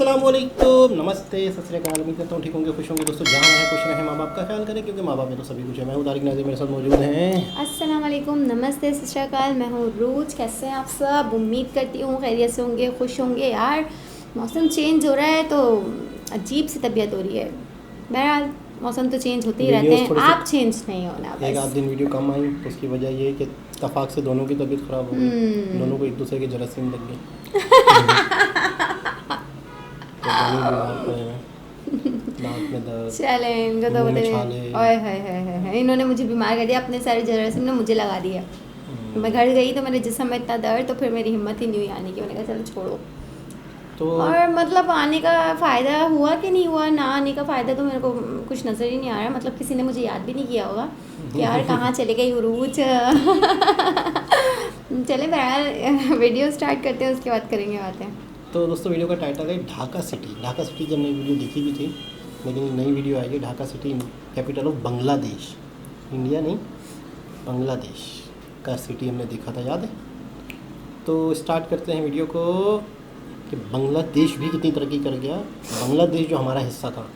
अस्सलामुअलैकुम, नमस्ते, सत श्री अकाल। उम्मीद करता हूँ ठीक होंगे, खुश होंगे दोस्तों। जहाँ रहें खुश रहें, माँ बाप का ख्याल करें क्योंकि माँ बाप में तो सभी कुछ है। मैं हूँ तारिक नाज़िर, मेरे साथ मौजूद हैं। अस्सलाम वालेकुम, नमस्ते, सत श्री अकाल। मैं हूँ रूज। कैसे हैं आप सब? उम्मीद करती हूँ खैरियत से होंगे, खुश होंगे। यार मौसम चेंज हो रहा है तो अजीब सी तबीयत हो रही है। बहरहाल मौसम तो चेंज होते ही रहते हैं, आप चेंज नहीं होना बस। एक आध दिन वीडियो कम आई, उसकी वजह ये है कि इत्तफाक से दोनों की तबीयत ख़राब हो गई। दोनों को एक दूसरे के जरासीम लग गए। नाक में दर्द, चले इनको तो बताइए। इन्होंने मुझे बीमार कर दिया, अपने सारे जरासीम ने मुझे लगा दिया। मैं घर गई तो मेरे जिस्म में इतना दर्द, तो फिर मेरी हिम्मत ही नहीं हुई आने की। मैंने कहा चलो छोड़ो। तो और मतलब आने का फ़ायदा हुआ कि नहीं हुआ, ना आने का फ़ायदा तो मेरे को कुछ नज़र ही नहीं आ रहा। मतलब किसी ने मुझे याद भी नहीं किया होगा कि यार कहाँ चले गई उरूज। चले बहरहाल वीडियो स्टार्ट करते हैं, उसके बाद करेंगे बातें। तो दोस्तों वीडियो का टाइटल है ढाका सिटी। ढाका सिटी जब नई वीडियो देखी भी थी, लेकिन नई वीडियो आई है। Dhaka city capital of Bangladesh, India नहीं, बांग्लादेश का सिटी हमने देखा था, याद है। तो स्टार्ट करते हैं वीडियो को कि बांग्लादेश भी कितनी तरक्की कर गया। बांग्लादेश जो हमारा हिस्सा था।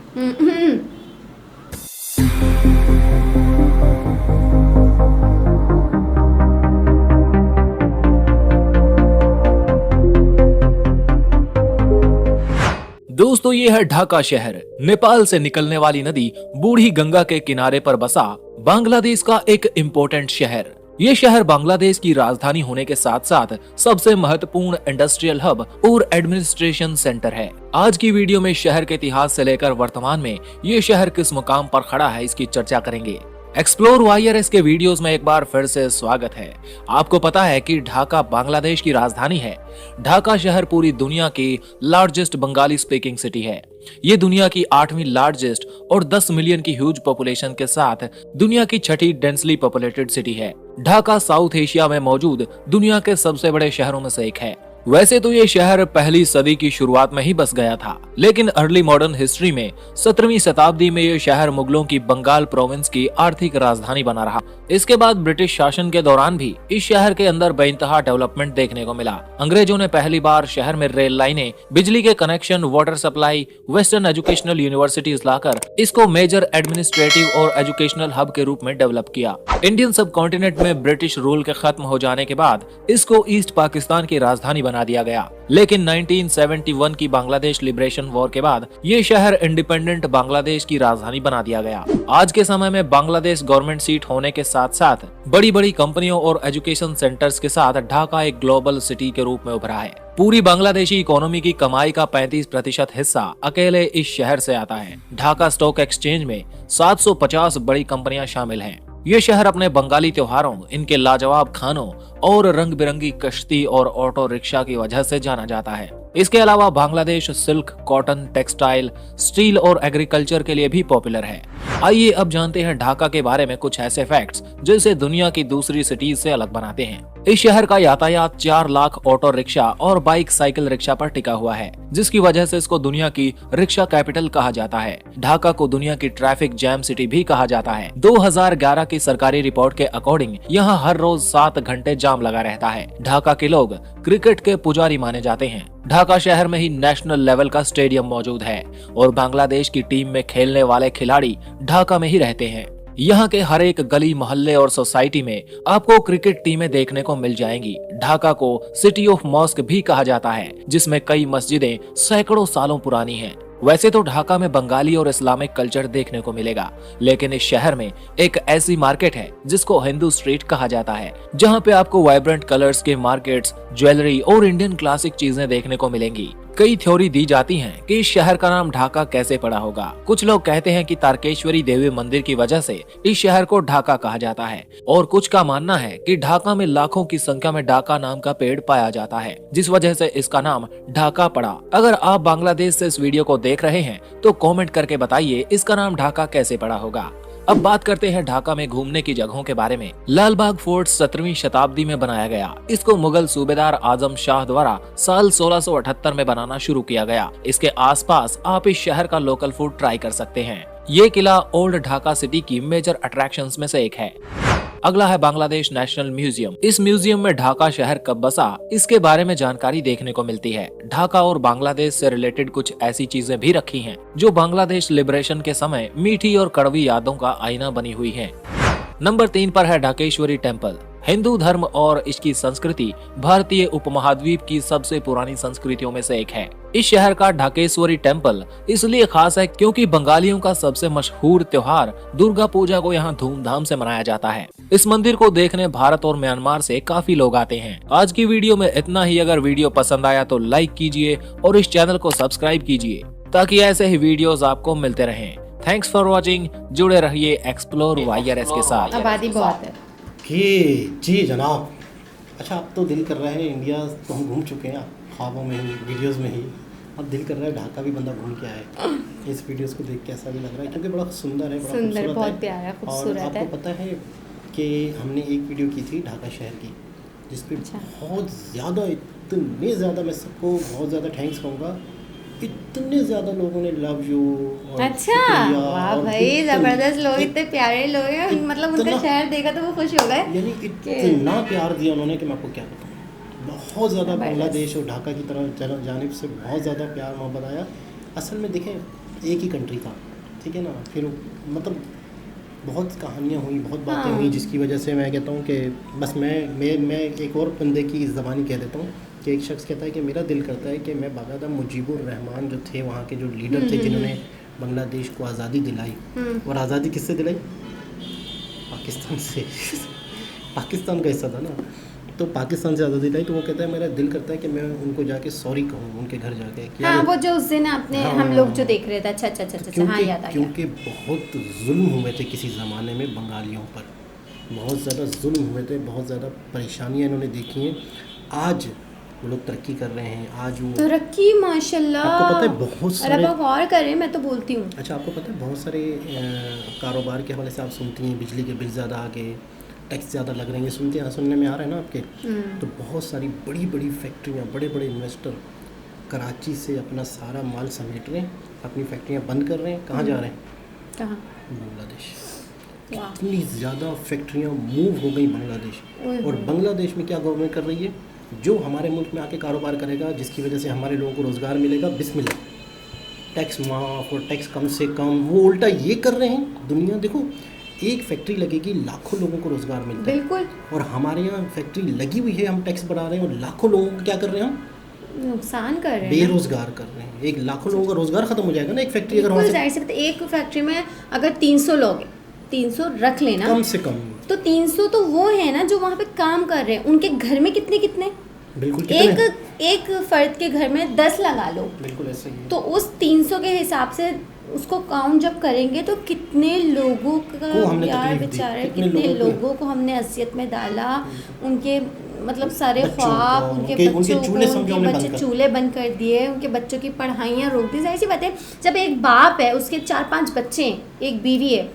दोस्तों ये है ढाका शहर। नेपाल से निकलने वाली नदी बूढ़ी गंगा के किनारे पर बसा बांग्लादेश का एक इम्पोर्टेंट शहर। ये शहर बांग्लादेश की राजधानी होने के साथ साथ सबसे महत्वपूर्ण इंडस्ट्रियल हब और एडमिनिस्ट्रेशन सेंटर है। आज की वीडियो में शहर के इतिहास से लेकर वर्तमान में ये शहर किस मुकाम पर खड़ा है, इसकी चर्चा करेंगे। एक्सप्लोर वायरस के वीडियोस में एक बार फिर से स्वागत है। आपको पता है कि ढाका बांग्लादेश की राजधानी है। ढाका शहर पूरी दुनिया की लार्जेस्ट बंगाली स्पीकिंग सिटी है। ये दुनिया की 8वीं लार्जेस्ट और 10 मिलियन की ह्यूज पॉपुलेशन के साथ दुनिया की 6ठी डेंसली पॉपुलेटेड सिटी है। ढाका साउथ एशिया में मौजूद दुनिया के सबसे बड़े शहरों में से एक है। वैसे तो ये शहर पहली सदी की शुरुआत में ही बस गया था, लेकिन अर्ली मॉडर्न हिस्ट्री में 17वीं शताब्दी में ये शहर मुगलों की बंगाल प्रोविंस की आर्थिक राजधानी बना रहा। इसके बाद ब्रिटिश शासन के दौरान भी इस शहर के अंदर बेइंतहा डेवलपमेंट देखने को मिला। अंग्रेजों ने पहली बार शहर में रेल लाइनें, बिजली के connection, water supply, western educational universities लाकर इसको मेजर एडमिनिस्ट्रेटिव और एजुकेशनल हब के रूप में डेवलप किया। इंडियन सब कॉन्टिनेंट में ब्रिटिश रूल के खत्म हो जाने के बाद इसको ईस्ट पाकिस्तान की राजधानी बना दिया गया, लेकिन 1971 की बांग्लादेश लिबरेशन वॉर के बाद ये शहर इंडिपेंडेंट बांग्लादेश की राजधानी बना दिया गया। आज के समय में बांग्लादेश गवर्नमेंट सीट होने के साथ साथ बड़ी बड़ी कंपनियों और एजुकेशन सेंटर्स के साथ ढाका एक ग्लोबल सिटी के रूप में उभरा है। पूरी बांग्लादेशी इकोनॉमी की कमाई का 35% हिस्सा अकेले इस शहर से आता है। ढाका स्टॉक एक्सचेंज में 750 बड़ी कंपनियां शामिल हैं। ये शहर अपने बंगाली त्योहारों, इनके लाजवाब खानों और रंग बिरंगी कश्ती और ऑटो रिक्शा की वजह से जाना जाता है। इसके अलावा Bangladesh silk, cotton, textile, steel और एग्रीकल्चर के लिए भी पॉपुलर है। आइए अब जानते हैं ढाका के बारे में कुछ ऐसे फैक्ट्स जिसे दुनिया की दूसरी सिटीज से अलग बनाते हैं। इस शहर का यातायात 4 लाख ऑटो रिक्शा और बाइक साइकिल रिक्शा पर टिका हुआ है, जिसकी वजह से इसको दुनिया की रिक्शा कैपिटल कहा जाता है। ढाका को दुनिया की ट्रैफिक जैम सिटी भी कहा जाता है। 2011 की सरकारी रिपोर्ट के अकॉर्डिंग यहाँ हर रोज 7 घंटे जाम लगा रहता है। ढाका के लोग क्रिकेट के पुजारी माने जाते हैं। ढाका शहर में ही नेशनल लेवल का स्टेडियम मौजूद है और बांग्लादेश की टीम में खेलने वाले खिलाड़ी ढाका में ही रहते हैं। यहाँ के हर एक गली, मोहल्ले और सोसाइटी में आपको क्रिकेट टीमें देखने को मिल जाएंगी। ढाका को सिटी ऑफ मॉस्क भी कहा जाता है, जिसमें कई मस्जिदें सैकड़ों सालों पुरानी हैं। वैसे तो ढाका में बंगाली और इस्लामिक कल्चर देखने को मिलेगा, लेकिन इस शहर में एक ऐसी मार्केट है जिसको हिंदू स्ट्रीट कहा जाता है, जहाँ पे आपको वाइब्रेंट कलर्स के मार्केट्स, ज्वेलरी और इंडियन क्लासिक चीजें देखने को मिलेंगी। कई थ्योरी दी जाती हैं कि इस शहर का नाम ढाका कैसे पड़ा होगा। कुछ लोग कहते हैं कि तारकेश्वरी देवी मंदिर की वजह से इस शहर को ढाका कहा जाता है, और कुछ का मानना है कि ढाका में लाखों की संख्या में ढाका नाम का पेड़ पाया जाता है, जिस वजह से इसका नाम ढाका पड़ा। अगर आप बांग्लादेश से इस वीडियो को देख रहे हैं तो कमेंट करके बताइए इसका नाम ढाका कैसे पड़ा होगा। अब बात करते हैं ढाका में घूमने की जगहों के बारे में। लाल बाग फोर्ट 17वीं शताब्दी में बनाया गया। इसको मुगल सूबेदार आजम शाह द्वारा साल 1678 में बनाना शुरू किया गया। इसके आसपास आप इस शहर का लोकल फूड ट्राई कर सकते हैं। ये किला ओल्ड ढाका सिटी की मेजर अट्रैक्शंस में से एक है। अगला है बांग्लादेश नेशनल म्यूजियम। इस म्यूजियम में ढाका शहर कब बसा इसके बारे में जानकारी देखने को मिलती है। ढाका और बांग्लादेश से रिलेटेड कुछ ऐसी चीजें भी रखी हैं जो बांग्लादेश लिबरेशन के समय मीठी और कड़वी यादों का आईना बनी हुई है। नंबर 3 पर है ढाकेश्वरी टेम्पल। हिंदू धर्म और इसकी संस्कृति भारतीय उपमहाद्वीप की सबसे पुरानी संस्कृतियों में से एक है। इस शहर का ढाकेश्वरी टेम्पल इसलिए खास है क्योंकि बंगालियों का सबसे मशहूर त्योहार दुर्गा पूजा को यहाँ धूमधाम से मनाया जाता है। इस मंदिर को देखने भारत और म्यांमार से काफी लोग आते हैं। आज की वीडियो में इतना ही। अगर वीडियो पसंद आया तो लाइक कीजिए और इस चैनल को सब्सक्राइब कीजिए ताकि ऐसे ही वीडियोस आपको मिलते रहें। Thanks for watching. जुड़े रहिए एक्सप्लोर वायरस के साथ। आबादी बहुत है जी जनाब। अच्छा, अब तो दिल कर रहा है, इंडिया तो हम घूम चुके हैं ख्वाबों में ही, वीडियोस में ही। अब दिल कर रहा है ढाका भी बंदा घूम के आए। इस वीडियोस को देख के ऐसा भी लग रहा है क्योंकि बड़ा सुंदर है, बड़ा सुंदर, बहुत है। प्यारा, खूबसूरत और है। आपको पता है कि हमने एक वीडियो की थी ढाका शहर की, जिसपे बहुत ज़्यादा, इतने ज़्यादा, मैं सबको बहुत ज़्यादा थैंक्स कहूँगा, इतने ज़्यादा लोगों ने लव यू। अच्छा, वाह भाई, जबरदस्त लोग, इतने प्यारे लोग हैं। मतलब उनका शहर देखा तो वो खुश हो गए। यानी इतना प्यार दिया उन्होंने कि मैं आपको क्या बताऊँ। बहुत ज़्यादा बांग्लादेश और ढाका की तरफ जानिब से बहुत ज़्यादा प्यार मोहब्बत आया। असल में देखें, एक ही कंट्री था, ठीक है ना। फिर मतलब बहुत कहानियाँ हुई, बहुत बातें हुई, जिसकी वजह से मैं कहता हूँ कि बस मैं एक और बंदे की ज़बानी कह देता हूँ कि एक शख्स कहता है कि मेरा दिल करता है कि मैं बाकायदा मुजीबुर रहमान जो थे वहाँ के, जो लीडर थे जिन्होंने बांग्लादेश को आज़ादी दिलाई, और आज़ादी किससे दिलाई? पाकिस्तान से। पाकिस्तान का हिस्सा था ना, तो पाकिस्तान से आज़ादी दिलाई। तो वो कहता है मेरा दिल करता है कि मैं उनको जाके सॉरी कहूँ, उनके घर जाके। हाँ, वो जो उस दिन आपने हम लोग जो देख रहे थे। अच्छा, हाँ, याद आ गया। क्योंकि बहुत जुल्म हुए थे किसी ज़माने में बंगालियों पर, बहुत ज़्यादा जुल्म हुए थे, बहुत ज़्यादा परेशानियाँ इन्होंने देखी हैं। आज वो लोग तरक्की कर रहे हैं। आज वो तरक्की माशाल्लाह, आपको पता है बहुत सारे, अब गौर करें, मैं तो बोलती हूँ। अच्छा, आपको पता है बहुत सारे कारोबार के हवाले से आप सुनती हैं, बिजली के बिल ज़्यादा आ गए, टैक्स ज़्यादा लग रहे हैं, सुनने में आ रहा है ना आपके। तो बहुत सारी बड़ी बड़ी फैक्ट्रियाँ, बड़े बड़े इन्वेस्टर कराची से अपना सारा माल समेट रहे हैं, अपनी फैक्ट्रियाँ बंद कर रहे हैं। कहाँ जा रहे हैं? कहाँ? बांग्लादेश। इतनी ज़्यादा फैक्ट्रियाँ मूव हो गई बांग्लादेश। और बांग्लादेश में क्या गवर्नमेंट कर रही है? जो हमारे मुल्क में आके कारोबार करेगा, जिसकी वजह से हमारे लोगों को रोज़गार मिलेगा, बिस्मिल्लाह, टैक्स माफ़ और टैक्स कम से कम। वो उल्टा ये कर रहे हैं। दुनिया देखो, एक फैक्ट्री लगेगी, लाखों लोगों को रोज़गार मिलता है। बिल्कुल। और हमारे यहाँ फैक्ट्री लगी हुई है, हम टैक्स बढ़ा रहे हैं और लाखों लोगों को क्या कर रहे हैं? हम नुकसान कर रहे हैं, बेरोज़गार कर रहे हैं। एक लाखों लोगों का रोज़गार ख़त्म हो जाएगा ना एक फैक्ट्री अगर वहाँ से। एक फैक्ट्री में अगर 300 लोग, 300 रख लेना कम से कम, तो 300 तो वो है ना जो वहाँ पे काम कर रहे हैं। उनके घर में कितने बिल्कुल कितने? एक फर्द के घर में 10 लगा लो, बिल्कुल ऐसे ही। तो उस 300 के हिसाब से उसको काउंट जब करेंगे तो कितने लोगों का यार बेचारे, कितने लोगों को हमने असियत में डाला। उनके मतलब सारे ख्वाब, उनके बच्चों को, उनके बच्चे चूल्हे बंद कर दिए, उनके बच्चों की पढ़ाइयाँ रोक दी। ऐसी बात है, जब एक बाप है, उसके 4-5 बच्चे हैं, एक बीवी है,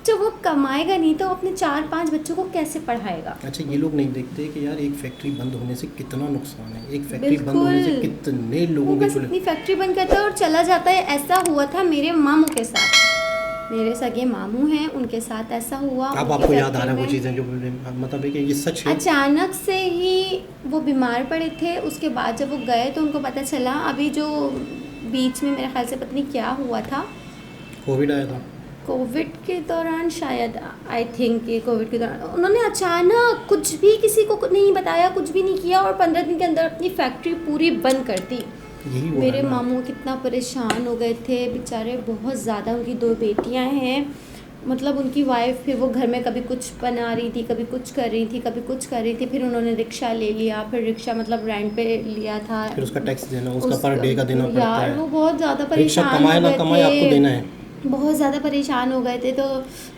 जब वो कमाएगा नहीं तो अपने 4-5 बच्चों को कैसे पढ़ाएगा? अच्छा, ये लोग नहीं देखते कि यार एक फैक्ट्री बंद होने से कितना नुकसान है, एक फैक्ट्री बंद होने से कितने लोगों के चूल्हे। अपनी फैक्ट्री बंद करता है और चला जाता है। ऐसा हुआ था मेरे मामू के साथ, मेरे सगे मामू हैं, उनके साथ ऐसा हुआ। अब आपको याद आ रहा है वो चीज़ें जो मतलब है कि ये सच है। अचानक से ही वो बीमार पड़े थे। उसके बाद जब वो गए तो उनको पता चला, अभी जो बीच में मेरे ख्याल से पता नहीं क्या हुआ था, कोविड आया था। कोविड के दौरान शायद, आई थिंक कि कोविड के दौरान उन्होंने अचानक कुछ भी किसी को नहीं बताया, कुछ भी नहीं किया और 15 दिन के अंदर अपनी फैक्ट्री पूरी बंद कर दी। मेरे मामू कितना परेशान हो गए थे बेचारे, बहुत ज़्यादा। उनकी 2 बेटियां हैं, मतलब उनकी वाइफ, फिर वो घर में कभी कुछ बना रही थी, कभी कुछ कर रही थी, कभी कुछ कर रही थी। फिर उन्होंने रिक्शा ले लिया, फिर रिक्शा मतलब रेंट पे लिया था, फिर उसका टैक्स देना, उसका पर डे का देना पड़ता है। यार वो बहुत ज़्यादा परेशान कमाए ना कमाए आपको देना है। बहुत ज़्यादा परेशान हो गए थे। तो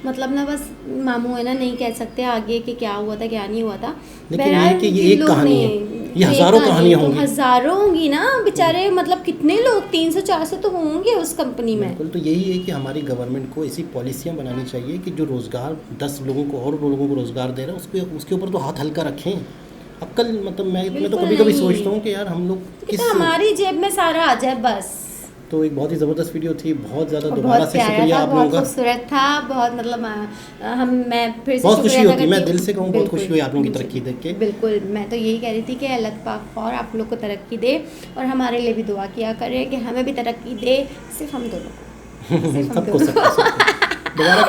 मतलब ना, बस मामू है ना, नहीं कह सकते आगे कि क्या हुआ था क्या नहीं हुआ था। लेकिन ये कि ये एक कहानी है, ये हज़ारों कहानियाँ होंगी, हज़ारों होंगी ना बेचारे। मतलब कितने लोग, 300-400 तो होंगे उस कंपनी में। बिल्कुल। तो यही है कि हमारी गवर्नमेंट को ऐसी पॉलिसियाँ बनानी चाहिए कि जो रोज़गार 10 लोगों को और लोगों को रोज़गार दे रहे हैं, उसके ऊपर तो हाथ हल्का रखें। अब कल मतलब मैं तो कभी कभी सोचता हूँ कि यार हम लोग हमारी जेब में सारा आ जाए बस, तो एक बहुत ही ज़बरदस्त वीडियो थी, बहुत ज़्यादा और दोबारा बहुत से प्यारा शुक्रिया था, आप लोगों बहुत का। खूबसूरत था, बहुत मतलब मैं फिर से बहुत खुशी शुक्रिया अदा होती है, मैं करती दिल हूँ। से कहूँ बहुत बिल्कुल, खुशी हुई आप लोगों की मुझे- तरक्की देख के। बिल्कुल, मैं तो यही कह रही थी कि अल्लाह पाक और आप लोग को तरक्की दे और हमारे लिए भी दुआ किया करे कि हमें भी तरक्की दे, सिर्फ हम दोनों को, सिर्फ हम सबको दोनों को। सबको दोबारा